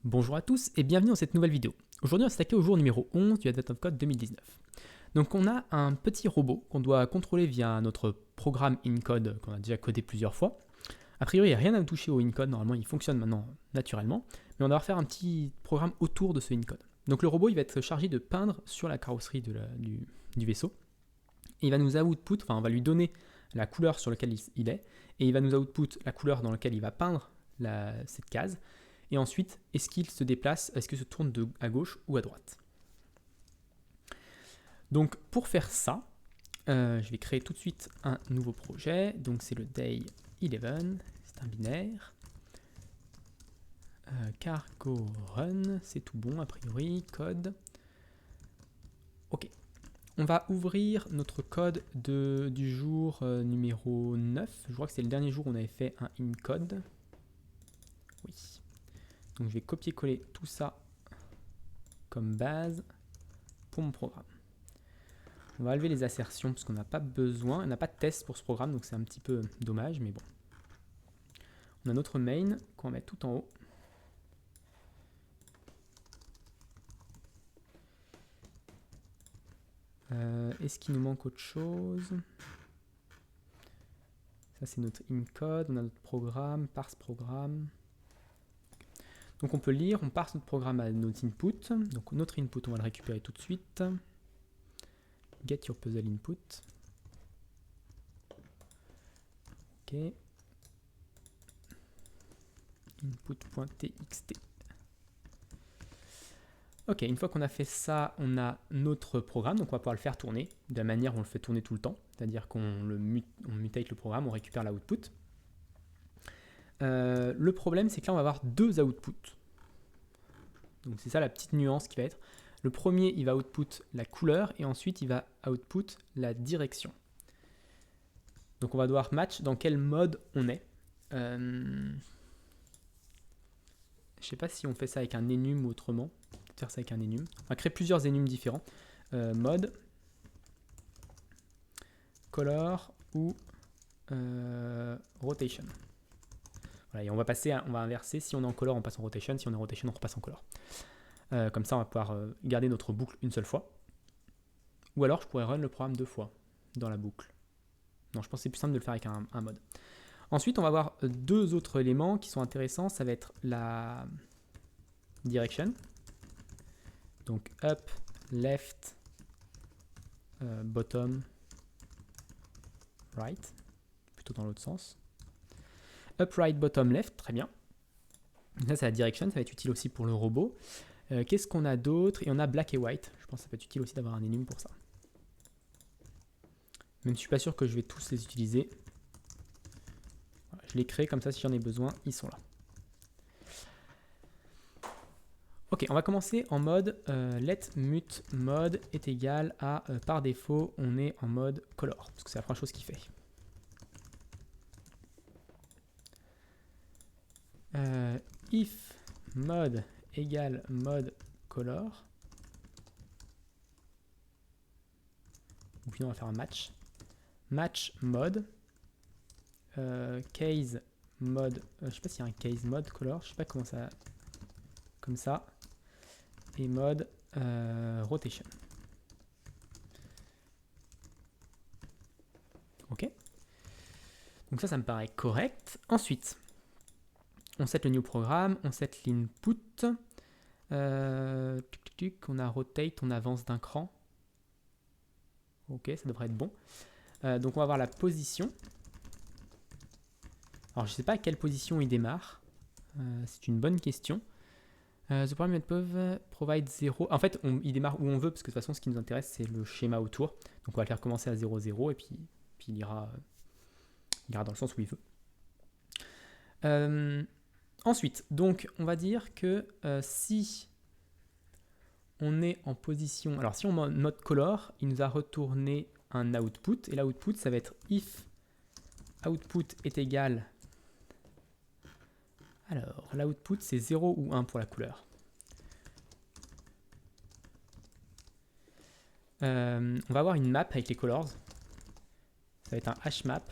Bonjour à tous et bienvenue dans cette nouvelle vidéo. Aujourd'hui on va s'attaquer au jour numéro 11 du Advent of Code 2019. Donc on a un petit robot qu'on doit contrôler via notre programme InCode qu'on a déjà codé plusieurs fois. A priori il n'y a rien à toucher au InCode, normalement il fonctionne maintenant naturellement, mais on va devoir faire un petit programme autour de ce InCode. Donc le robot il va être chargé de peindre sur la carrosserie du vaisseau. Et il va nous output, enfin on va lui donner la couleur sur laquelle il est, et il va nous output la couleur dans laquelle il va peindre cette case. Et ensuite, est-ce qu'il se déplace, est-ce qu'il se tourne à gauche ou à droite. Donc pour faire ça, je vais créer tout de suite un nouveau projet. Donc c'est le day 11, c'est un binaire. Cargo run, c'est tout bon a priori, code. Ok. On va ouvrir notre code du jour numéro 9. Je crois que c'est le dernier jour où on avait fait un in-code. Oui. Donc je vais copier-coller tout ça comme base pour mon programme. On va enlever les assertions parce qu'on n'a pas besoin, on n'a pas de test pour ce programme, donc c'est un petit peu dommage, mais bon. On a notre main qu'on va mettre tout en haut. Est-ce qu'il nous manque autre chose? Ça c'est notre in-code, on a notre programme, parse programme. Donc on peut lire, on parse notre programme à notre input. Donc notre input, on va le récupérer tout de suite. Get your puzzle input. Ok. Input.txt. Ok, une fois qu'on a fait ça, on a notre programme, donc on va pouvoir le faire tourner de la manière où on le fait tourner tout le temps, c'est-à-dire qu'on mutate le programme, on récupère l'output. Le problème, c'est que là, on va avoir deux outputs. Donc c'est ça la petite nuance qui va être. Le premier, il va output la couleur et ensuite, il va output la direction. Donc on va devoir match dans quel mode on est. Je ne sais pas si on fait ça avec un enum ou autrement. Peut-être faire ça avec un enum. On va créer plusieurs enums différents. Mode, color ou rotation. Voilà, et on va inverser. Si on est en color, on passe en rotation. Si on est en rotation, on repasse en color. Comme ça, on va pouvoir garder notre boucle une seule fois. Ou alors, je pourrais run le programme deux fois dans la boucle. Non, je pense que c'est plus simple de le faire avec un mode. Ensuite, on va avoir deux autres éléments qui sont intéressants. Ça va être la direction. Donc up, left, bottom, right. Plutôt dans l'autre sens. Up, right, bottom, left. Très bien. Ça, c'est la direction. Ça va être utile aussi pour le robot. Qu'est-ce qu'on a d'autre? Et on a black et white. Je pense que ça peut être utile aussi d'avoir un enum pour ça. Même si je suis pas sûr que je vais tous les utiliser. Voilà, je les crée comme ça, si j'en ai besoin, ils sont là. Ok, on va commencer en mode let mute mode est égal à par défaut, on est en mode color, parce que c'est la première chose qu'il fait. If mode égale mode color, ou bien on va faire un match mode case mode, je sais pas s'il y a un case mode color, je sais pas comment ça, comme ça, et mode rotation. Ok, donc ça me paraît correct. Ensuite, on set le new programme, on set l'input, on a rotate, on avance d'un cran. Ok, ça devrait être bon. Donc on va voir la position. Alors je ne sais pas à quelle position il démarre. C'est une bonne question. The program provide 0. En fait, il démarre où on veut, parce que de toute façon, ce qui nous intéresse, c'est le schéma autour. Donc on va le faire commencer à 0, 0, et puis il ira dans le sens où il veut. Ensuite, donc on va dire que si on est en position... Alors si on met mode color, il nous a retourné un output, et l'output, ça va être if output est égal... Alors, l'output, c'est 0 ou 1 pour la couleur. On va avoir une map avec les colors. Ça va être un hashmap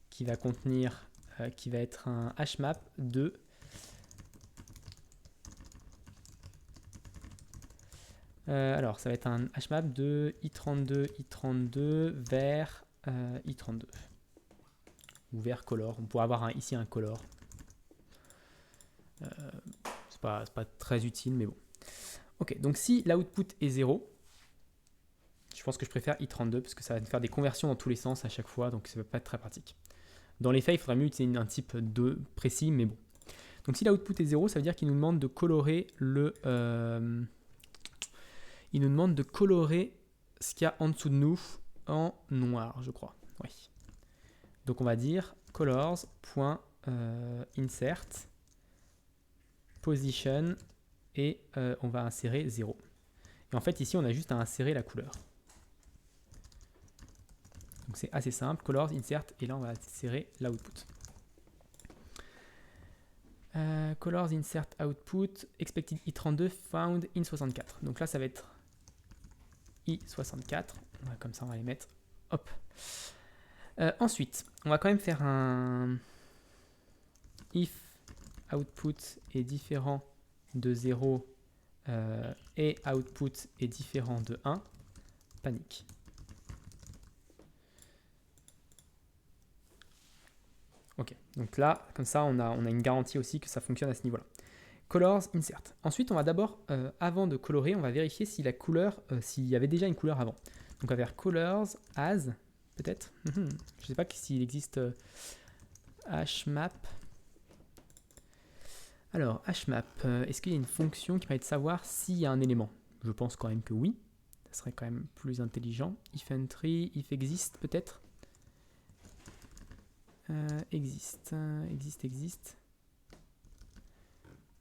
qui va contenir, qui va être un hashmap de Alors, ça va être un hmap de i32 vers i32. Ou vers color. On pourrait avoir ici un color. C'est pas très utile, mais bon. Ok, donc si l'output est 0, je pense que je préfère i32 parce que ça va faire des conversions dans tous les sens à chaque fois, donc ça va pas être très pratique. Dans les faits, il faudrait mieux utiliser un type 2 précis, mais bon. Donc si l'output est 0, ça veut dire qu'il nous demande de colorer il nous demande de colorer ce qu'il y a en dessous de nous en noir, je crois. Oui. Donc on va dire colors.insert position et on va insérer 0. Et en fait ici on a juste à insérer la couleur. Donc c'est assez simple, colors, insert, et là on va insérer l'output. Colors, insert, output, expected i32, found in64. Donc là ça va être i64, comme ça on va les mettre, hop. Ensuite, on va quand même faire un if output est différent de 0 et output est différent de 1, panique. Ok, donc là, comme ça, on a une garantie aussi que ça fonctionne à ce niveau-là. Colors, insert. Ensuite, on va d'abord, avant de colorer, on va vérifier si la couleur, s'il y avait déjà une couleur avant. Donc on va faire colors as, peut-être. Je ne sais pas s'il existe hmap. Alors, hmap, est-ce qu'il y a une fonction qui permet de savoir s'il y a un élément? Je pense quand même que oui. Ça serait quand même plus intelligent. If entry, if exist peut-être. Existe.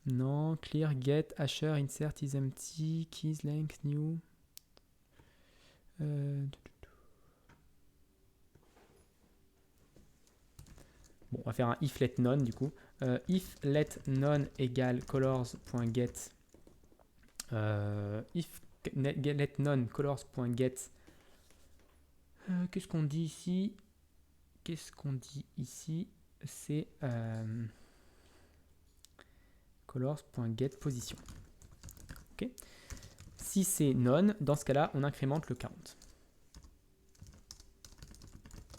Non, clear, get, hasher, insert, is empty, keys, length, new. Bon, on va faire un if let none du coup. If let none égale colors.get. If let none colors.get. Qu'est-ce qu'on dit ici? C'est colors.getPosition. Ok. Si c'est none, dans ce cas-là, on incrémente le count.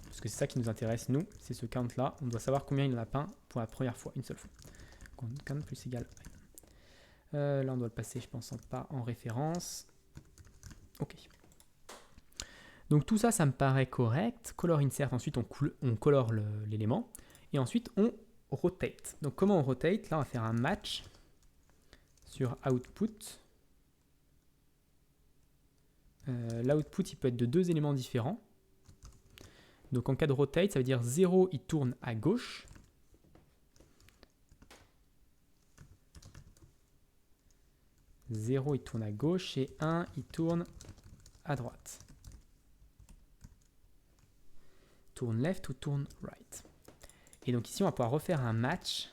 Parce que c'est ça qui nous intéresse, nous, c'est ce count-là. On doit savoir combien il en a peint pour la première fois, une seule fois. Count plus égal. Là, on doit le passer, je pense, pas en référence. Ok. Donc tout ça, ça me paraît correct. Color insert, ensuite on colore l'élément. Et ensuite on rotate. Donc comment on rotate? Là on va faire un match sur output. L'output il peut être de deux éléments différents. Donc en cas de rotate, ça veut dire 0 il tourne à gauche. Il tourne à gauche et 1 il tourne à droite. Tourne left ou tourne right. Et donc ici, on va pouvoir refaire un match.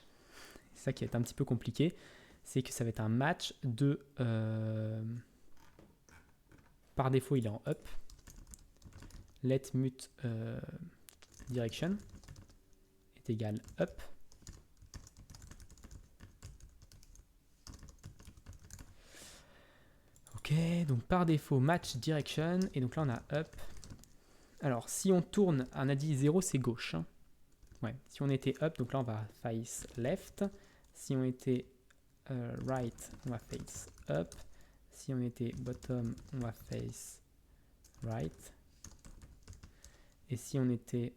C'est ça qui va être un petit peu compliqué. C'est que ça va être un match de... par défaut, il est en up. Let mute direction est égal up. Ok, donc par défaut, match direction. Et donc là, on a up. Alors, si on tourne, on a dit 0, c'est gauche. Hein. Ouais, si on était up, donc là, on va face left. Si on était right, on va face up. Si on était bottom, on va face right. Et si on était...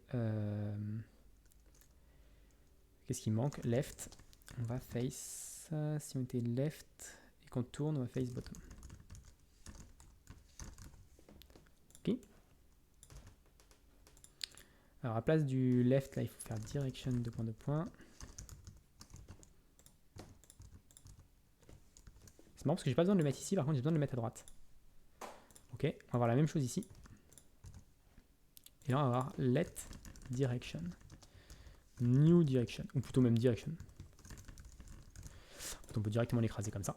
qu'est-ce qui manque? Left, on va face... si on était left et qu'on tourne, on va face bottom. Ok. Alors à la place du left, là, il faut faire direction, deux points, deux points. C'est marrant parce que j'ai pas besoin de le mettre ici, par contre j'ai besoin de le mettre à droite. Ok, on va avoir la même chose ici. Et là on va avoir let direction. New direction, ou plutôt même direction. On peut directement l'écraser comme ça.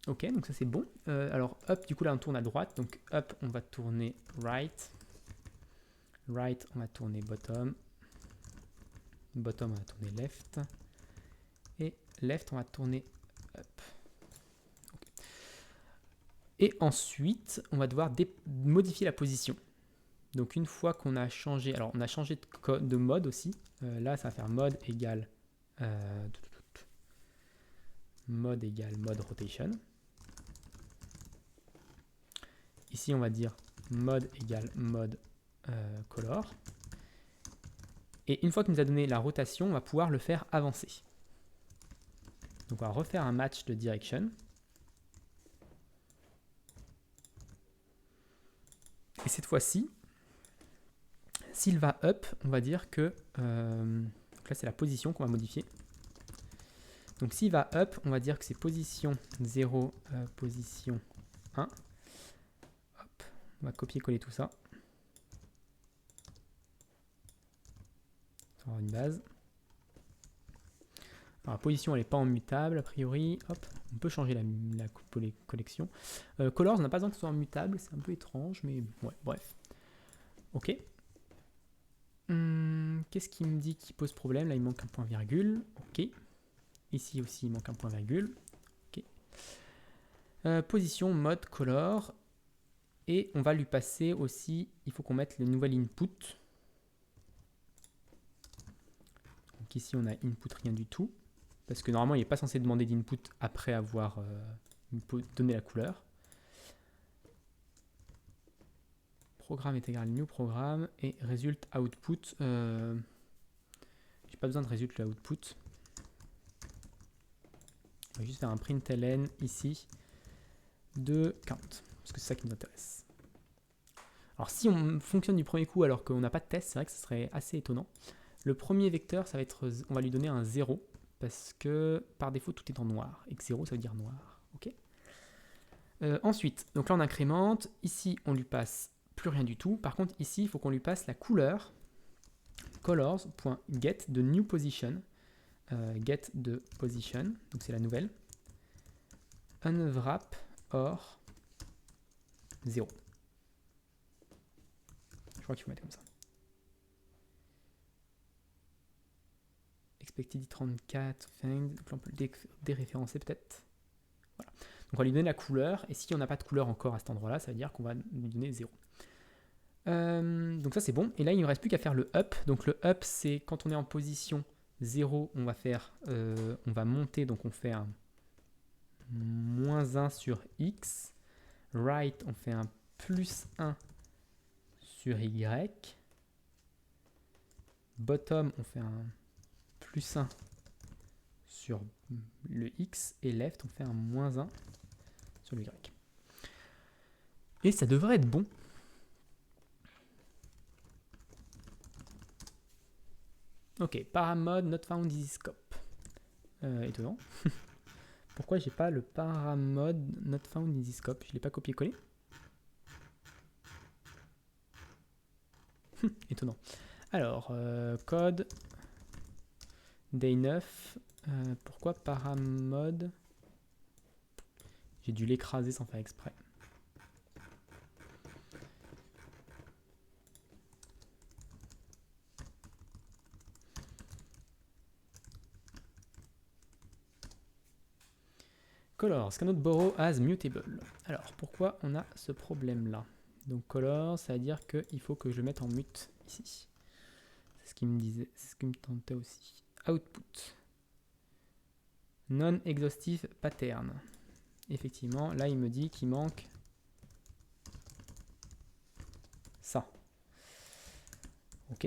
Ok, donc ça c'est bon. Alors up, du coup là on tourne à droite. Donc up, on va tourner right. Right, on va tourner bottom. Bottom, on va tourner left. Et left, on va tourner Et ensuite, on va devoir modifier la position. Donc une fois qu'on a changé, alors on a changé de mode aussi. Là, ça va faire mode égale mode rotation. Ici, on va dire mode égale mode color. Et une fois qu'il nous a donné la rotation, on va pouvoir le faire avancer. Donc on va refaire un match de direction. Et cette fois-ci, s'il va up, on va dire que... donc là, c'est la position qu'on va modifier. Donc s'il va up, on va dire que c'est position 0, position 1. Hop, on va copier-coller tout ça. On va avoir une base. Alors, la position, elle n'est pas en mutable, a priori. Hop, on peut changer la collection. Colors, on n'a pas besoin que ce soit en mutable, c'est un peu étrange, mais ouais, bref. Ok. Qu'est-ce qui me dit qui pose problème? Là, il manque un point virgule. Ok. Ici aussi, il manque un point virgule. Ok. Position, mode, color. Et on va lui passer aussi, il faut qu'on mette le nouvel input. Donc ici, on a input rien du tout. Parce que normalement, il n'est pas censé demander d'input après avoir donné la couleur. Programme est égal à new programme et result output. J'ai pas besoin de result output. On va juste faire un println ici de count, parce que c'est ça qui nous intéresse. Alors si on fonctionne du premier coup alors qu'on n'a pas de test, c'est vrai que ce serait assez étonnant. Le premier vecteur, ça va être, on va lui donner un 0, parce que par défaut tout est en noir, et que 0 ça veut dire noir. Ok. Ensuite, donc là on incrémente, ici on lui passe plus rien du tout. Par contre ici il faut qu'on lui passe la couleur colors.get de new position. Get de position, donc c'est la nouvelle. Unwrap or 0. Je crois qu'il faut mettre comme ça. Expected 34, find, donc là on peut le déréférencer peut-être. Voilà. Donc on va lui donner la couleur, et si on n'a pas de couleur encore à cet endroit-là, ça veut dire qu'on va lui donner 0. Donc ça c'est bon, et là il ne reste plus qu'à faire le up. Donc le up c'est quand on est en position 0, on va faire, on va monter, donc on fait un -1 sur x. Right, on fait un +1 sur y. Bottom, on fait un +1 sur le x. Et left, on fait un -1 sur le y. Et ça devrait être bon. Ok, paramode not found easy scope. Étonnant. Pourquoi j'ai pas le paramode not found easy scope? Je l'ai pas copié-collé. Étonnant. Alors, code day 9. Pourquoi paramode? J'ai dû l'écraser sans faire exprès. Colors cannot borrow as mutable. Alors, pourquoi on a ce problème-là? Donc, color, ça veut dire qu'il faut que je le mette en mute ici. C'est ce qu'il me disait, c'est ce qui me tentait aussi. Output. Non-exhaustive pattern. Effectivement, là, il me dit qu'il manque ça. Ok.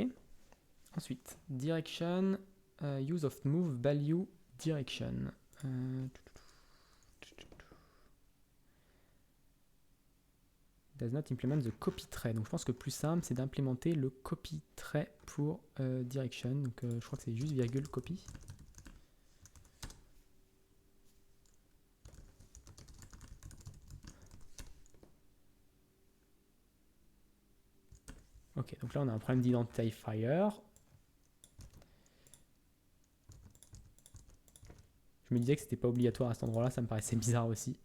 Ensuite, direction, use of move value direction. Does not implement the copy tray. Donc je pense que le plus simple c'est d'implémenter le copy tray pour direction. Donc je crois que c'est juste virgule copy. Ok, donc là on a un problème d'identifier. Je me disais que c'était pas obligatoire à cet endroit-là, ça me paraissait bizarre aussi.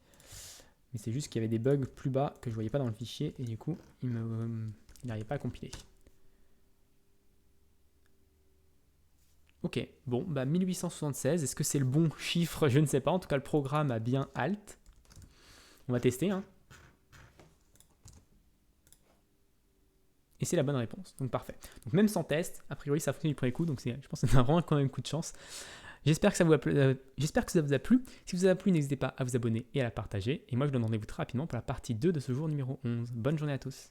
Mais c'est juste qu'il y avait des bugs plus bas que je voyais pas dans le fichier et du coup il n'arrivait pas à compiler. Ok, bon, bah 1876, est-ce que c'est le bon chiffre? Je ne sais pas, en tout cas le programme a bien halt. On va tester, hein. et c'est la bonne réponse. Donc parfait. Donc même sans test, a priori ça fonctionne du premier coup, donc je pense que c'est vraiment quand même un coup de chance. J'espère que ça vous a plu. Si vous a plu, n'hésitez pas à vous abonner et à la partager. Et moi je vous donne rendez-vous très rapidement pour la partie 2 de ce jour numéro 11. Bonne journée à tous.